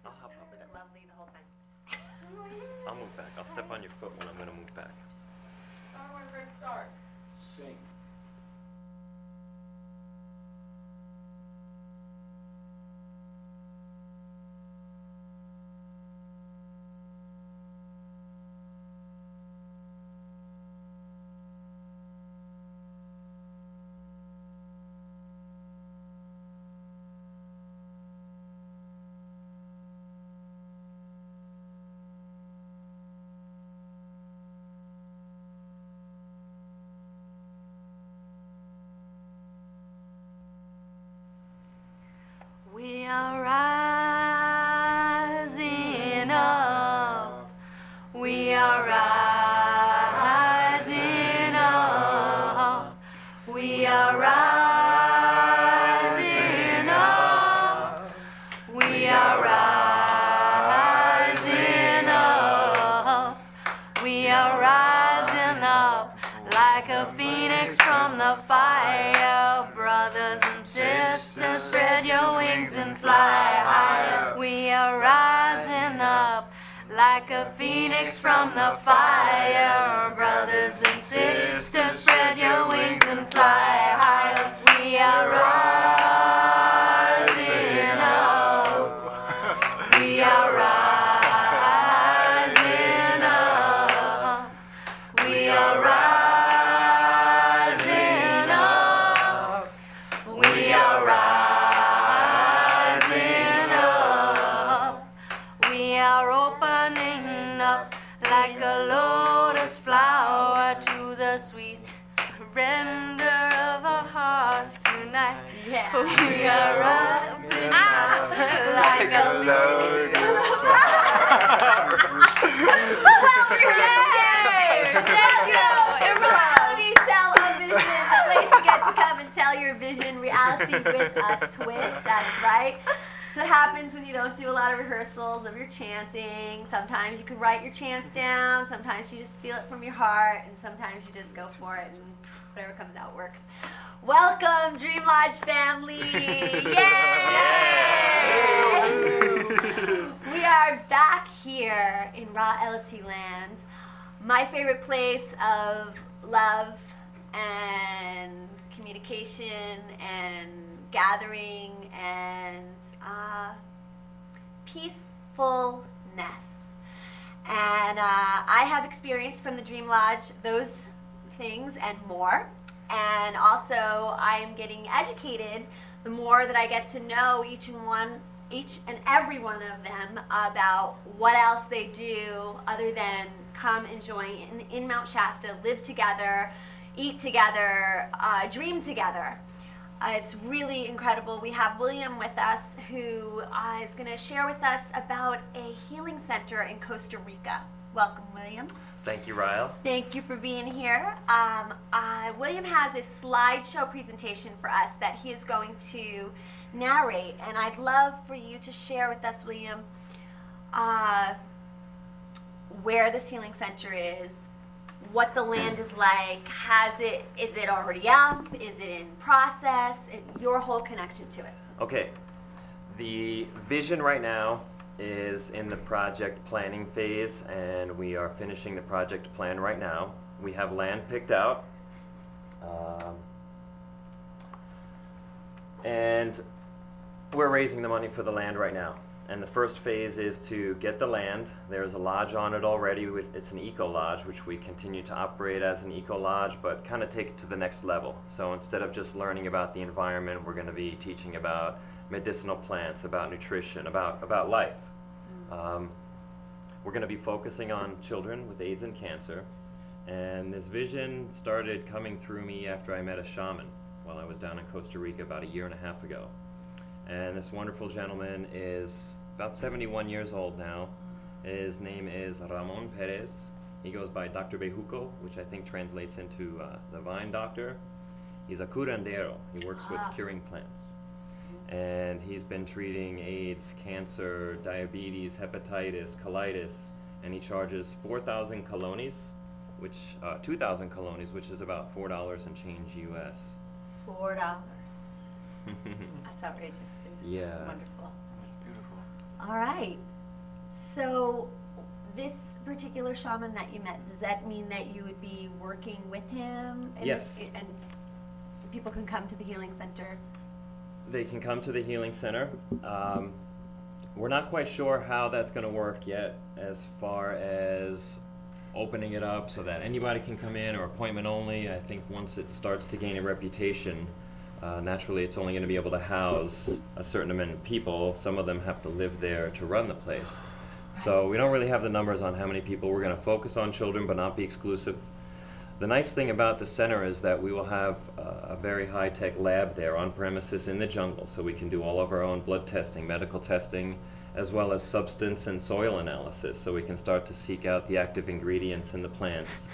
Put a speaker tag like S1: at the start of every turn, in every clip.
S1: I'll hop up
S2: look
S1: there.
S2: lovely the whole time.
S1: I'll move back. I'll step on your foot when I'm going to move back.
S3: We're going to start. Sing.
S2: We are rising up. We are rising up. We are rising up. We are rising up. We are rising up like a phoenix from the fire. Brothers and sisters, spread your wings and fly higher. We are rising up like a phoenix from the fire. Brothers and sisters, spread your wings and fly higher. We are rising up. We are rising up. We are rising up. We are rising up. We are opening up like a lotus flower to the sweet surrender of our hearts tonight. Yeah. We are opening up like a lotus flower. Well, we're Thank you. Reality television, the place you get to come and tell your vision. Reality with a twist. That's right. That's what happens when you don't do a lot of rehearsals of your chanting. Sometimes you can write your chants down. Sometimes you just feel it from your heart, and sometimes you just go for it, and whatever comes out works. Welcome, Dream Lodge family! Yay! We are back here in Raw Elity land. My favorite place of love and communication and gathering and peacefulness. And I have experienced from the Dream Lodge those things and more. And also I am getting educated the more that I get to know each and every one of them about what else they do other than come and join in Mount Shasta, live together, eat together, dream together. It's really incredible. We have William with us who is going to share with us about a healing center in Costa Rica. Welcome, William.
S1: Thank you, Ryle.
S2: Thank you for being here. William has a slideshow presentation for us that he is going to narrate, and I'd love for you to share with us, William, where this healing center is, what the land is like, is it already up, is it in process, your whole connection to it.
S1: Okay. The vision right now is in the project planning phase, and we are finishing the project plan right now. We have land picked out. And we're raising the money for the land right now. And the first phase is to get the land. There's a lodge on it already. It's an eco lodge, which we continue to operate as an eco lodge, but kind of take it to the next level. So instead of just learning about the environment, we're going to be teaching about medicinal plants, about nutrition, about life. We're going to be focusing on children with AIDS and cancer. And this vision started coming through me after I met a shaman while I was down in Costa Rica about 1.5 years ago. And this wonderful gentleman is about 71 years old now. His name is Ramon Perez. He goes by Dr. Bejuco, which I think translates into the vine doctor. He's a curandero. He works with curing plants. And he's been treating AIDS, cancer, diabetes, hepatitis, colitis, and he charges 4,000 colones, which 2,000 colones, which is about $4 and change US.
S2: $4. That's outrageous.
S1: Yeah.
S2: Wonderful.
S3: That's beautiful.
S4: All right. So this particular shaman that you met, does that mean that you would be working with him?
S1: Yes.
S4: And people can come to the healing center?
S1: They can come to the healing center. We're not quite sure how that's going to work yet, as far as opening it up so that anybody can come in or appointment only. I think once it starts to gain a reputation, naturally it's only going to be able to house a certain amount of people. Some of them have to live there to run the place. So we don't really have the numbers on how many people. We're going to focus on children but not be exclusive. The nice thing about the center is that we will have a very high-tech lab there on premises in the jungle, so we can do all of our own blood testing, medical testing, as well as substance and soil analysis, so we can start to seek out the active ingredients in the plants.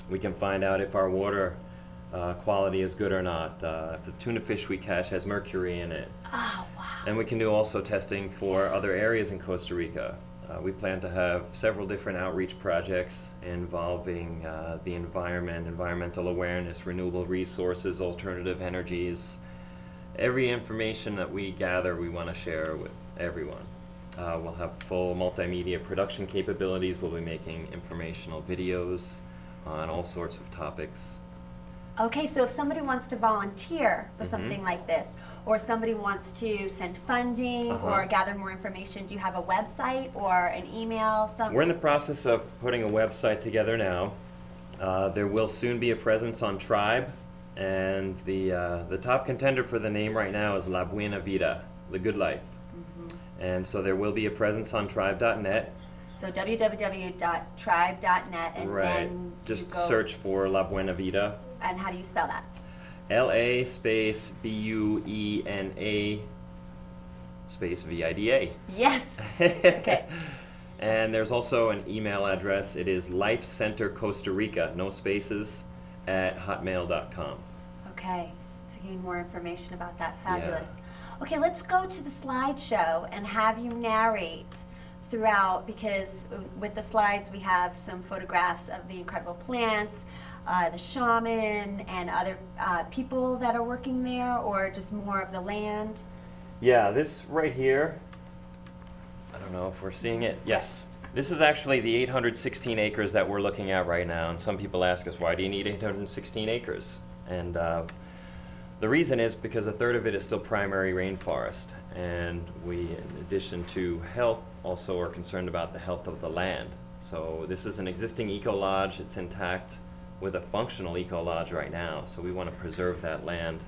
S1: We can find out if our water quality is good or not, if the tuna fish we catch has mercury in it.
S4: Oh, wow.
S1: And we can do also testing for other areas in Costa Rica. We plan to have several different outreach projects involving the environment, environmental awareness, renewable resources, alternative energies. Every information that we gather, we want to share with everyone. We'll have full multimedia production capabilities. We'll be making informational videos on all sorts of topics.
S4: Okay, so if somebody wants to volunteer for something like this, or somebody wants to send funding or gather more information, do you have a website or an email?
S1: We're in the process of putting a website together now. There will soon be a presence on Tribe, and the top contender for the name right now is La Buena Vida, the good life. And so there will be a presence on tribe.net.
S4: So www.tribe.net, and then
S1: just search for La Buena Vida.
S4: And how do you spell that?
S1: LA space BUENA space VIDA.
S4: Yes. Okay.
S1: And there's also an email address. It is Life Center Costa Rica, no spaces, @hotmail.com.
S4: Okay. To gain more information about that, fabulous. Yeah. Okay, let's go to the slideshow and have you narrate throughout, because with the slides we have some photographs of the incredible plants, the shaman, and other people that are working there, or just more of the land?
S1: Yeah, this right here, I don't know if we're seeing it. Yes. This is actually the 816 acres that we're looking at right now, and some people ask us, why do you need 816 acres? And the reason is because a third of it is still primary rainforest, and we, in addition to health, also are concerned about the health of the land. So this is an existing eco-lodge. It's intact with a functional eco-lodge right now, so we want to preserve that land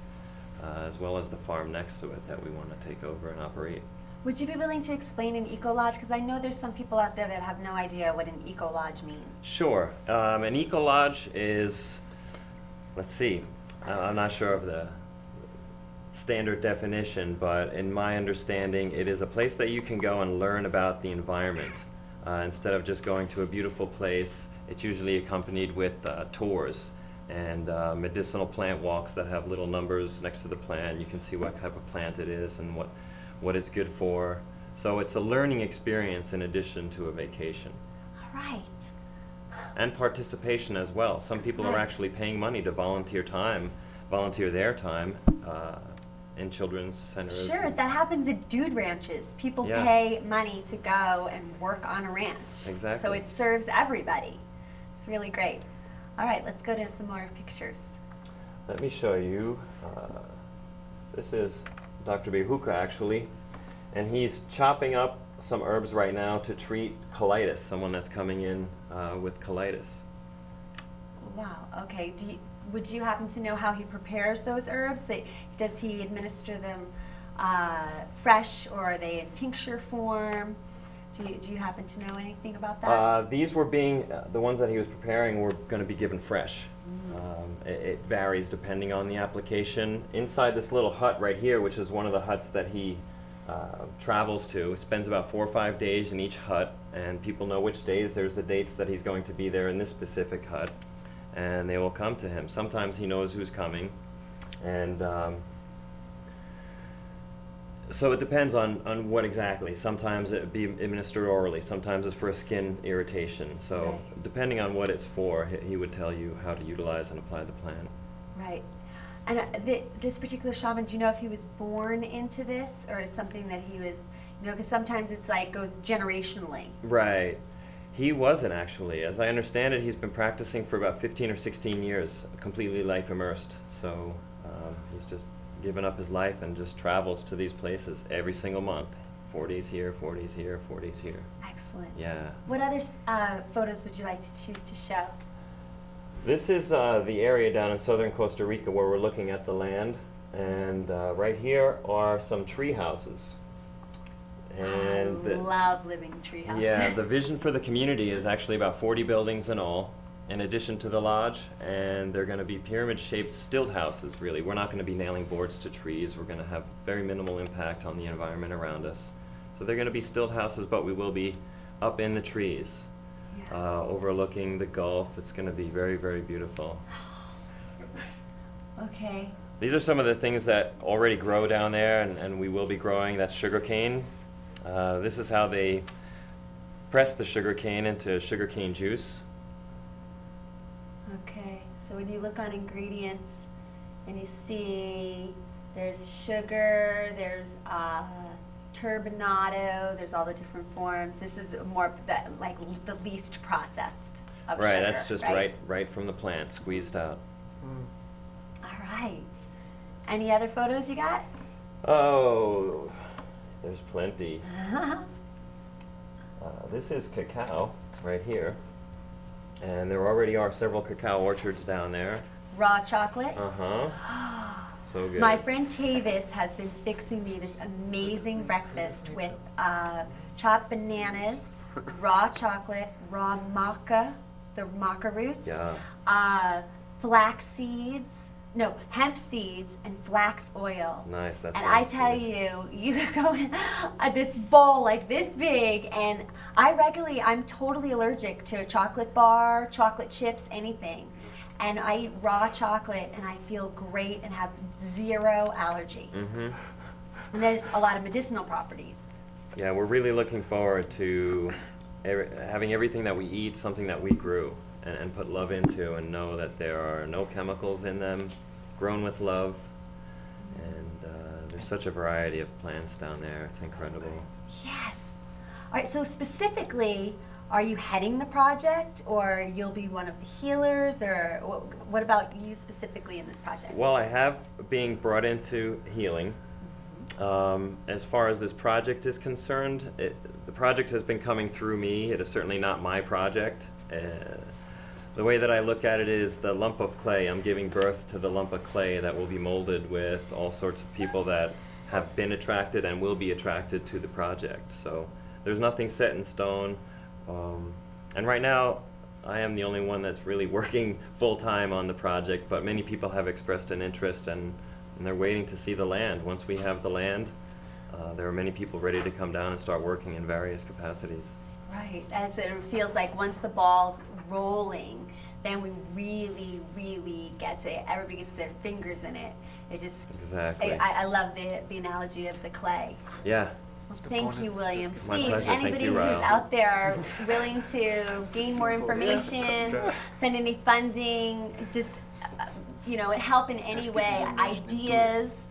S1: as well as the farm next to it that we want to take over and operate.
S4: Would you be willing to explain an eco-lodge? Because I know there's some people out there that have no idea what an eco-lodge means.
S1: Sure. An eco-lodge is, let's see, I'm not sure of the standard definition, but in my understanding, it is a place that you can go and learn about the environment. Instead of just going to a beautiful place, it's usually accompanied with tours and medicinal plant walks that have little numbers next to the plant. You can see what type of plant it is and what it's good for. So it's a learning experience in addition to a vacation.
S4: All right.
S1: And participation as well. Some people are actually paying money to volunteer their time in children's centers.
S4: Sure, that happens at dude ranches. People pay money to go and work on a ranch.
S1: Exactly.
S4: So it serves everybody. It's really great. All right, let's go to some more pictures.
S1: Let me show you. This is Dr. Bejuca, actually, and he's chopping up some herbs right now to treat colitis, someone that's coming in with colitis.
S4: Wow, okay. Would you happen to know how he prepares those herbs? Does he administer them fresh, or are they in tincture form? Do you happen to know anything about that?
S1: These were the ones that he was preparing were going to be given fresh. It varies depending on the application. Inside this little hut right here, which is one of the huts that he travels to, spends about 4 or 5 days in each hut, and people know which days. There's the dates that he's going to be there in this specific hut, and they will come to him. Sometimes he knows who's coming, and so it depends on what exactly. Sometimes it would be administered orally, sometimes it's for a skin irritation. So depending on what it's for, he would tell you how to utilize and apply the plant.
S4: Right. And this particular shaman, do you know if he was born into this, or is something that he was, You know, because sometimes it's like goes generationally.
S1: Right. He wasn't actually. As I understand it, he's been practicing for about 15 or 16 years, completely life immersed. So he's just given up his life and just travels to these places every single month. 4 days here, 4 days here, 4 days here.
S4: Excellent.
S1: Yeah.
S4: What other photos would you like to choose to show?
S1: This is the area down in southern Costa Rica where we're looking at the land. And right here are some tree houses. And
S4: I love living tree houses.
S1: yeah, the vision for the community is actually about 40 buildings in all, in addition to the lodge, and they're going to be pyramid-shaped stilt houses, really. We're not going to be nailing boards to trees. We're going to have very minimal impact on the environment around us. So they're going to be stilt houses, but we will be up in the trees, overlooking the Gulf. It's going to be very, very beautiful.
S4: Okay.
S1: These are some of the things that already grow down there, and we will be growing. That's sugarcane. This is how they press the sugarcane into sugarcane juice.
S4: Okay, so when you look on ingredients and you see there's sugar, there's turbinado, there's all the different forms. This is more like the least processed of sugar.
S1: Right, that's just right from the plant, squeezed out.
S4: All right. Any other photos you got?
S1: Oh, there's plenty. This is cacao right here. And there already are several cacao orchards down there.
S4: Raw chocolate?
S1: Uh-huh. So good.
S4: My friend Tavis has been fixing me this amazing breakfast with chopped bananas, raw chocolate, raw maca, the maca roots, flax seeds, no, hemp seeds, and flax oil.
S1: Nice, that's
S4: And I tell you, you go in this bowl like this big, and I'm totally allergic to a chocolate bar, chocolate chips, anything. And I eat raw chocolate, and I feel great and have zero allergy.
S1: Mm-hmm.
S4: And there's a lot of medicinal properties.
S1: Yeah, we're really looking forward to having everything that we eat, something that we grew and put love into, and know that there are no chemicals in them, grown with love. And there's such a variety of plants down there. It's incredible.
S4: Yes. All right, so specifically, are you heading the project, or you'll be one of the healers, or what about you specifically in this project?
S1: Well, I have being brought into healing. As far as this project is concerned, the project has been coming through me. It is certainly not my project. The way that I look at it is the lump of clay. I'm giving birth to the lump of clay that will be molded with all sorts of people that have been attracted and will be attracted to the project. So there's nothing set in stone. And right now, I am the only one that's really working full-time on the project, but many people have expressed an interest, and they're waiting to see the land. Once we have the land, there are many people ready to come down and start working in various capacities.
S4: Right, as it feels like once the ball's rolling, then we really, really get to, everybody gets their fingers in it. It just,
S1: exactly.
S4: I love the analogy of the clay.
S1: Yeah.
S4: Well, thank you, William.
S1: My
S4: Please,
S1: pleasure. Thank
S4: anybody
S1: you,
S4: who's
S1: Ryle.
S4: out there willing to gain more information, send any funding, just, help in any way, ideas,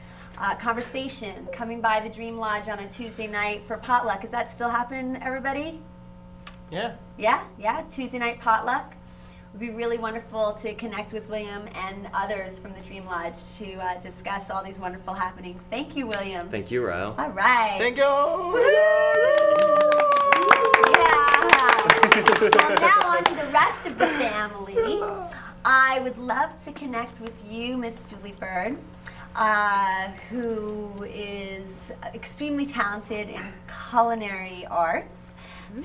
S4: conversation, coming by the Dream Lodge on a Tuesday night for potluck. Is that still happening, everybody?
S5: Yeah.
S4: Yeah, Tuesday night potluck. It would be really wonderful to connect with William and others from the Dream Lodge to discuss all these wonderful happenings. Thank you, William.
S1: Thank you, Ryle.
S4: All right.
S5: Thank you.
S4: Yeah. Well, now on to the rest of the family. I would love to connect with you, Miss Julie Bird, who is extremely talented in culinary arts.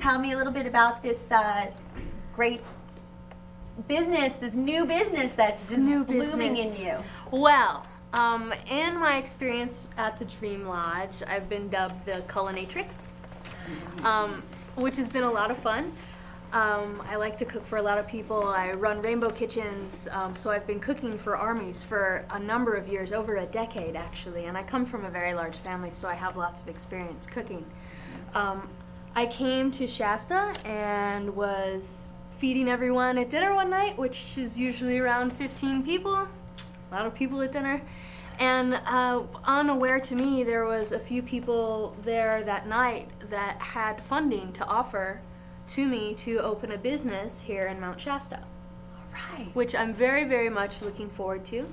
S4: Tell me a little bit about this great business, this new business that's just blooming in you.
S2: Well, in my experience at the Dream Lodge, I've been dubbed the Culinatrix, which has been a lot of fun. I like to cook for a lot of people. I run rainbow kitchens, so I've been cooking for armies for a number of years, over a decade actually, and I come from a very large family, so I have lots of experience cooking. I came to Shasta and was feeding everyone at dinner one night, which is usually around 15 people, a lot of people at dinner, And unaware to me, there was a few people there that night that had funding to offer to me to open a business here in Mount Shasta.
S4: Right.
S2: Which I'm very, very much looking forward to.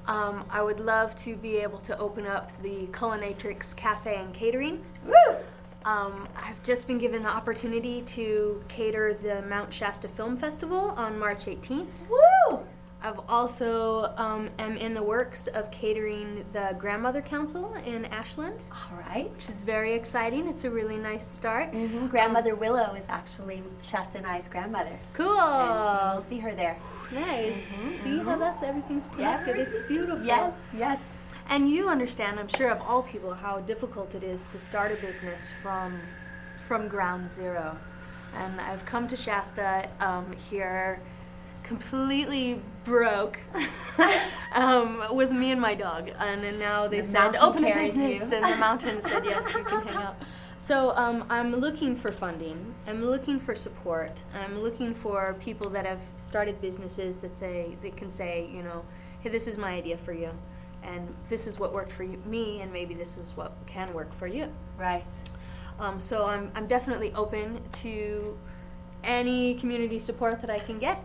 S2: I would love to be able to open up the Culinatrix Cafe and Catering.
S4: Woo!
S2: I've just been given the opportunity to cater the Mount Shasta Film Festival on March 18th.
S4: Woo!
S2: I've also am in the works of catering the Grandmother Council in Ashland,
S4: All right.
S2: which is very exciting. It's a really nice start.
S4: Grandmother Willow is actually Shasta and I's grandmother.
S2: Cool.
S4: And we'll see her there.
S2: Nice. See how everything's connected. It's beautiful.
S4: Yes, yes.
S2: And you understand, I'm sure, of all people, how difficult it is to start a business from ground zero. And I've come to Shasta here completely broke with me and my dog. And then now they
S4: The
S2: said,
S4: mountain
S2: open a
S4: carries
S2: business.
S4: you.
S2: And the mountain said, yes, you can hang out. So I'm looking for funding. I'm looking for support. I'm looking for people that have started businesses that can say, you know, hey, this is my idea for you. And this is what worked for me, and maybe this is what can work for you.
S4: Right.
S2: So I'm definitely open to any community support that I can get.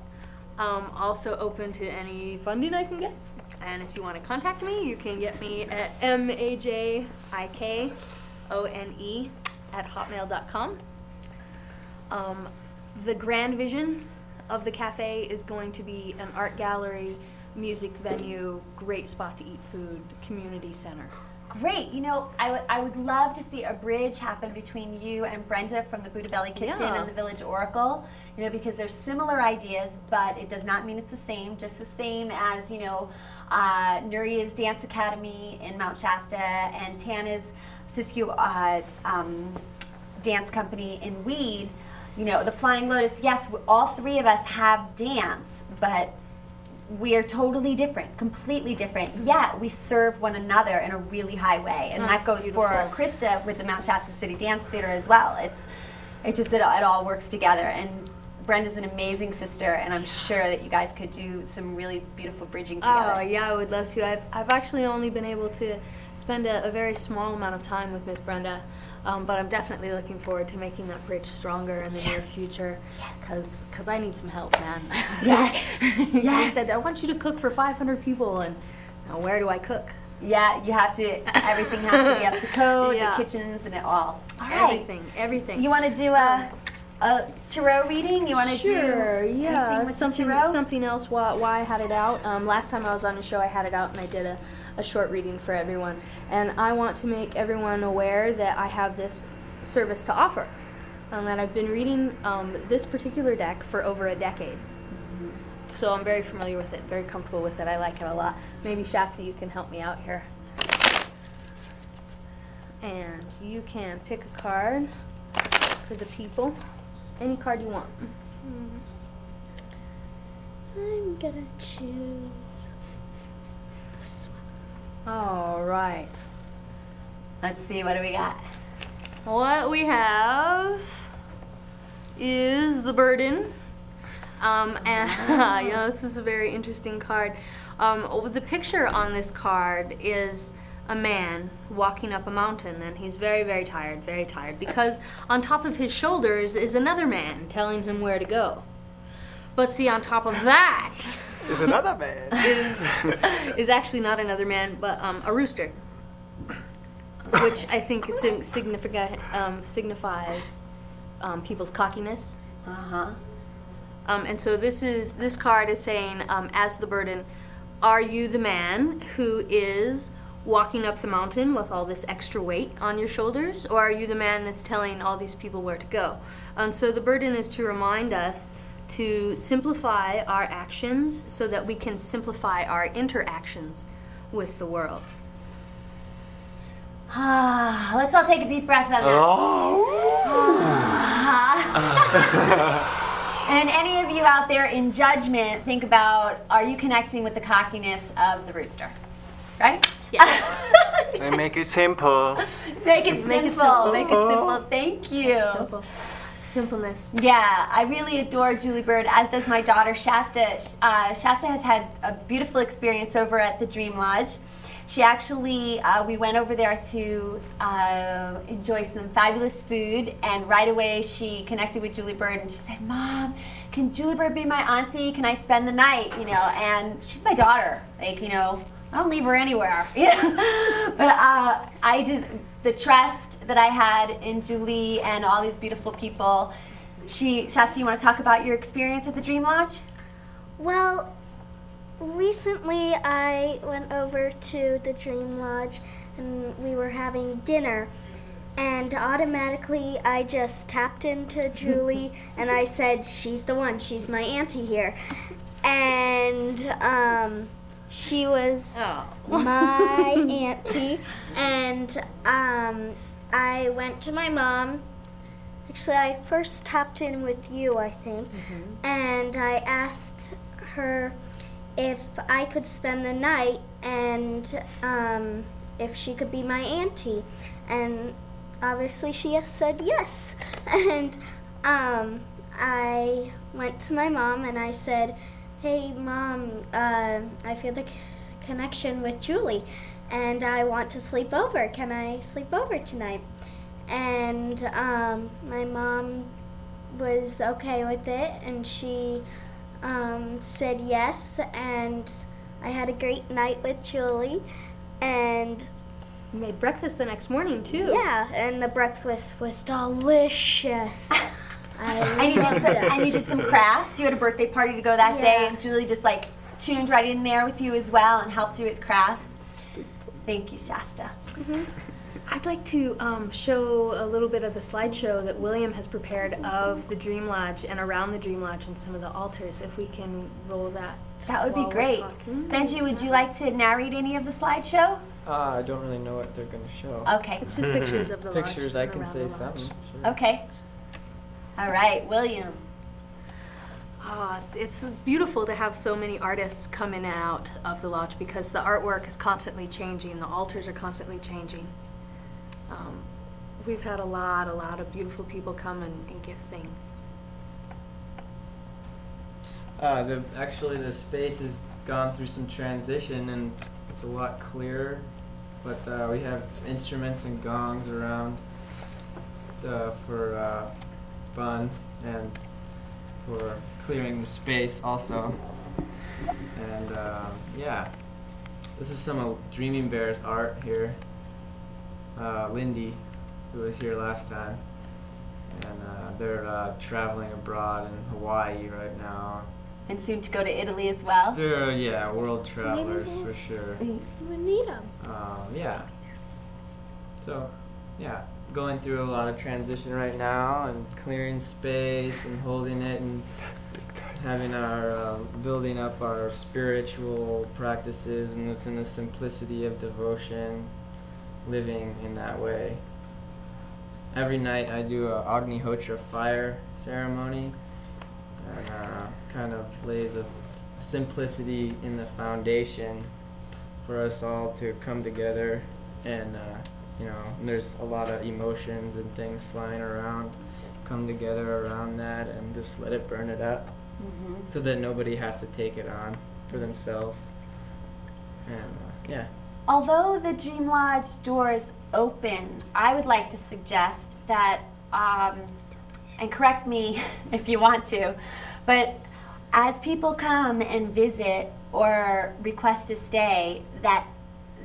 S2: Also open to any funding I can get. And if you want to contact me, you can get me at majikone@hotmail.com. The grand vision of the cafe is going to be an art gallery, music venue, great spot to eat food, community center.
S4: Great. You know, I would love to see a bridge happen between you and Brenda from the Buddha Belly Kitchen
S2: Yeah.
S4: and the Village Oracle, you know, because there's similar ideas, but it does not mean it's the same, just the same as, you know, Nuria's Dance Academy in Mount Shasta and Tana's Siskiyou Dance Company in Weed. You know, the Flying Lotus, yes, all three of us have dance, but we are totally different, completely different, yet we serve one another in a really high way. And
S2: That's
S4: that goes for
S2: beautiful.
S4: Krista with the Mount Shasta City Dance Theater as well. It all works together. And Brenda's an amazing sister, and I'm sure that you guys could do some really beautiful bridging together.
S2: Oh, yeah, I would love to. I've actually only been able to spend a very small amount of time with Miss Brenda, but I'm definitely looking forward to making that bridge stronger in the near future, because I need some help, man.
S4: Yes.
S2: They
S4: Yes.
S2: said, I want you to cook for 500 people, and now where do I cook?
S4: Yeah, you have to, everything has to be up to code,
S2: Yeah.
S4: the kitchens and it all. All right.
S2: Everything.
S4: You want to do a tarot reading? You want to
S2: Sure,
S4: do
S2: yeah.
S4: anything with the tarot?
S2: Something else why I had it out. Last time I was on the show, I had it out and I did a short reading for everyone. And I want to make everyone aware that I have this service to offer. And that I've been reading this particular deck for over a decade. So I'm very familiar with it, very comfortable with it. I like it a lot. Maybe Shasta, you can help me out here. And you can pick a card for the people. Any card you want.
S5: I'm gonna choose this one.
S2: All right.
S4: Let's see, what do we got?
S2: What we have is the burden. And you know, this is a very interesting card. The picture on this card is a man walking up a mountain, and he's very, very tired, because on top of his shoulders is another man telling him where to go. But see, on top of that
S3: Is another man.
S2: is actually not another man, but a rooster, which I think signifies people's cockiness.
S4: Uh-huh.
S2: And so this card is saying, as the burden, are you the man who is walking up the mountain with all this extra weight on your shoulders, or are you the man that's telling all these people where to go? And so the burden is to remind us to simplify our actions so that we can simplify our interactions with the world.
S4: Let's all take a deep breath on that. And any of you out there in judgment, think about, are you connecting with the cockiness of the rooster? Right?
S2: Yes.
S3: And make it simple.
S4: Make it
S2: Make it
S4: simple.
S2: simple.
S4: Make it simple. Thank you.
S2: Simple. Simpleness.
S4: Yeah, I really adore Julie Bird, as does my daughter Shasta. Shasta has had a beautiful experience over at the Dream Lodge. She actually, we went over there to enjoy some fabulous food, and right away she connected with Julie Bird and she said, "Mom, can Julie Bird be my auntie? Can I spend the night?" You know, and she's my daughter. Like, you know, I don't leave her anywhere. You know? But I just, the trust that I had in Julie and all these beautiful people. Shasta, you want to talk about your experience at the Dream Lodge?
S5: Well, recently I went over to the Dream Lodge and we were having dinner, and automatically I just tapped into Julie and I said, "She's the one, she's my auntie here." And she was my auntie, and I went to my mom. Actually, I first tapped in with you, I think, and I asked her if I could spend the night and if she could be my auntie. And obviously she said yes. And I went to my mom and I said, "Hey, Mom, I feel the connection with Julie and I want to sleep over. Can I sleep over tonight?" And my mom was okay with it, and she said yes, and I had a great night with Julie, and
S6: You made breakfast the next morning, too.
S5: yeah, and the breakfast was delicious.
S4: And you did some crafts. You had a birthday party to go that day, and Julie just like tuned right in there with you as well and helped you with crafts. Thank you, Shasta.
S6: I'd like to show a little bit of the slideshow that William has prepared of the Dream Lodge and around the Dream Lodge and some of the altars, if we can roll that.
S4: That would be
S6: while we're
S4: great.
S6: talking.
S4: Benji, would you like to narrate any of the slideshow?
S3: I don't really know what they're going to show.
S4: Okay.
S6: It's just pictures of the lodge.
S3: Pictures, I
S6: and
S3: can
S6: around
S3: say
S6: the lodge.
S3: something. Sure.
S4: Okay. All right, William.
S6: It's beautiful to have so many artists come in and out of the lodge because the artwork is constantly changing, the altars are constantly changing. We've had a lot of beautiful people come and give things.
S7: Actually, the space has gone through some transition and it's a lot clearer, but we have instruments and gongs around for fun and for clearing the space also. And yeah, this is some of Dreaming Bear's art here. Lindy, who was here last time, and they're traveling abroad in Hawaii right now.
S4: And soon to go to Italy as well.
S7: They're, yeah, world travelers for sure.
S5: We need them.
S7: Yeah. So, yeah, going through a lot of transition right now and clearing space and holding it and having our, building up our spiritual practices, and it's in the simplicity of devotion, living in that way. Every night I do a Agnihotra fire ceremony, and kind of lays a simplicity in the foundation for us all to come together, and you know, there's a lot of emotions and things flying around, come together around that and just let it burn it up, so that nobody has to take it on for themselves. And yeah.
S4: Although the Dream Lodge doors open, I would like to suggest that, and correct me if you want to, but as people come and visit or request to stay, that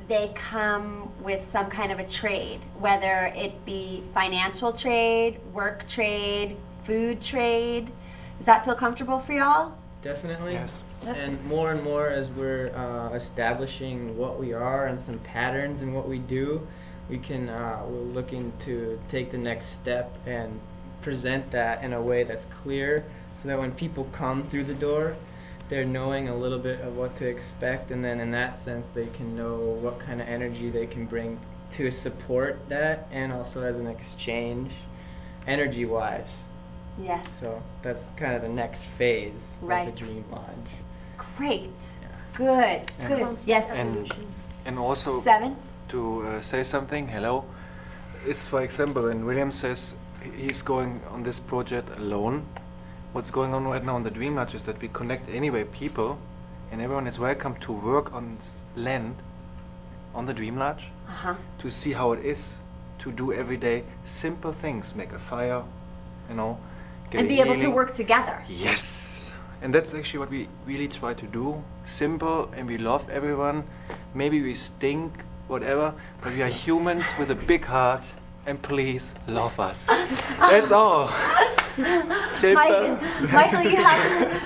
S4: they come with some kind of a trade, whether it be financial trade, work trade, food trade. Does that feel comfortable for y'all?
S7: Definitely.
S3: Yes.
S7: And more as we're establishing what we are and some patterns in what we do, we can we're looking to take the next step and present that in a way that's clear, so that when people come through the door, they're knowing a little bit of what to expect, and then in that sense they can know what kind of energy they can bring to support that, and also as an exchange, energy-wise.
S4: Yes.
S7: So that's kind of the next phase
S4: Right.
S7: of the Dream Lodge.
S4: Great.
S7: Yeah.
S4: Good.
S3: And-
S4: Good. Yes.
S3: And also
S4: 7.
S3: to say something, hello, is for example when William says he's going on this project alone, what's going on right now on the Dream Lodge is that we connect anyway people, and everyone is welcome to work on this land on the Dream Lodge
S4: Uh-huh.
S3: to see how it is to do every day simple things, make a fire, you know, get
S4: And
S3: a
S4: be able to
S3: healing.
S4: work together.
S3: Yes, and that's actually what we really try to do. Simple, and we love everyone. Maybe we stink, whatever, but we are humans with a big heart, and please love us. That's all. Simple.
S4: Michael, you have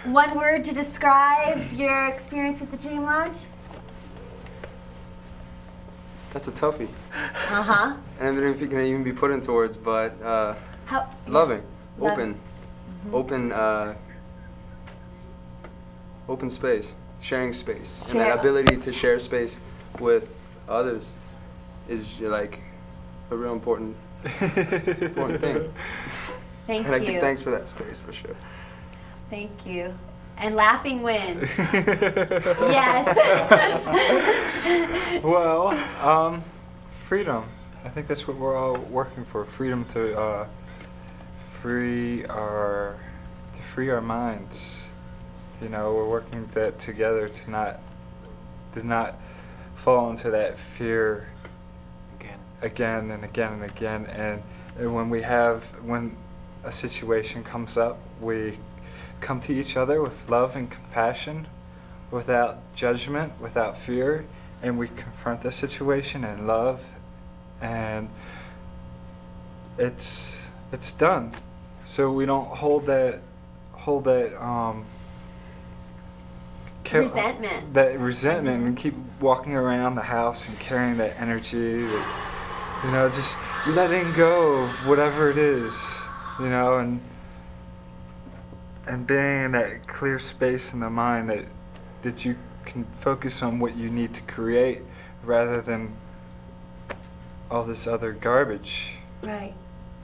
S4: one word to describe your experience with the Dream Lodge?
S8: That's a toughie.
S4: Uh-huh.
S8: And I don't know if it can even be put into words, but
S4: How?
S8: loving,
S4: Love-
S8: open, open space, sharing space, and
S4: Share.
S8: that ability to share space with others is like a real important thing.
S4: Thank
S8: And I
S4: you.
S8: give thanks for that space for sure.
S4: Thank you. And Laughing Wind. Yes.
S9: Well, freedom. I think that's what we're all working for. Freedom to free our minds. You know, we're working that together to not fall into that fear again and again and again. And when a situation comes up, we come to each other with love and compassion, without judgment, without fear, and we confront the situation in love, and it's done. So we don't hold that
S4: Resentment.
S9: that resentment and keep walking around the house and carrying that energy, that, just letting go of whatever it is, and being in that clear space in the mind that you can focus on what you need to create rather than all this other garbage.
S4: Right.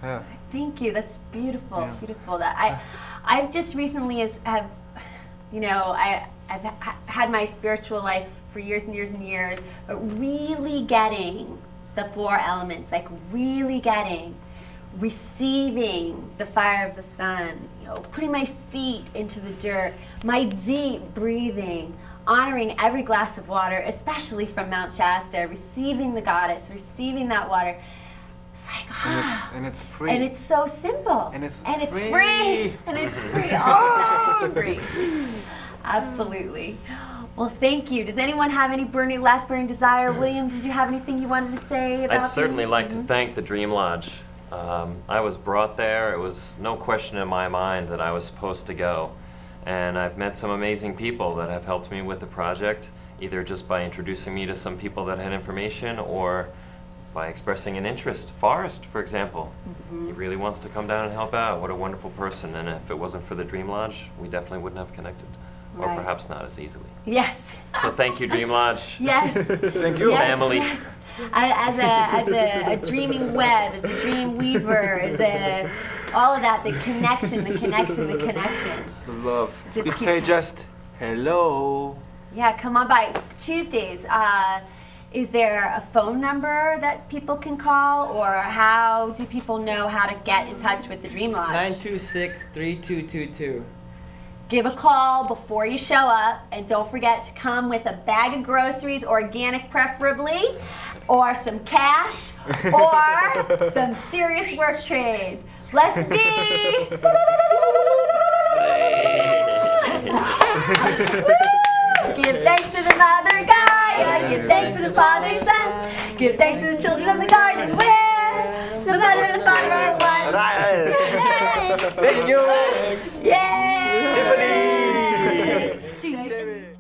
S9: Yeah.
S4: Thank you. That's beautiful.
S9: Yeah.
S4: Beautiful. That I've just recently I've had my spiritual life for years and years and years, but really getting the 4 elements, like really receiving the fire of the sun, putting my feet into the dirt, my deep breathing, honoring every glass of water, especially from Mount Shasta, receiving the goddess, receiving that water. It's like,
S3: And it's free.
S4: And it's so simple.
S3: And it's
S4: free.
S3: free.
S4: And it's free. All of that is free. Absolutely. Well, thank you. Does anyone have any last burning desire? William, did you have anything you wanted to say about
S1: I'd certainly
S4: being-
S1: like to thank the Dream Lodge. I was brought there. It was no question in my mind that I was supposed to go. And I've met some amazing people that have helped me with the project, either just by introducing me to some people that had information or by expressing an interest. Forrest, for example. He really wants to come down and help out. What a wonderful person. And if it wasn't for the Dream Lodge, we definitely wouldn't have connected. Or
S4: Right.
S1: perhaps not as easily.
S4: Yes.
S1: So thank you, Dream Lodge.
S4: Yes.
S3: Thank you.
S4: Yes,
S1: Family.
S4: Yes. As a dreaming web, as a dream weaver, all of that, the connection.
S8: The love.
S4: Just
S3: We
S4: keeps
S3: say just hello.
S4: Yeah, come on by. Tuesdays, is there a phone number that people can call, or how do people know how to get in touch with the Dream Lodge?
S7: 926-3222.
S4: Give a call before you show up, and don't forget to come with a bag of groceries, organic preferably, or some cash, or some serious work trade. Blessed be! Give thanks to the Mother Gaia, give thanks to the Father, Son, give thanks to the children of the garden, where the Mother and the Father are one.
S3: Thank you.
S4: Yay!
S3: Tiffany.
S4: Tiffany!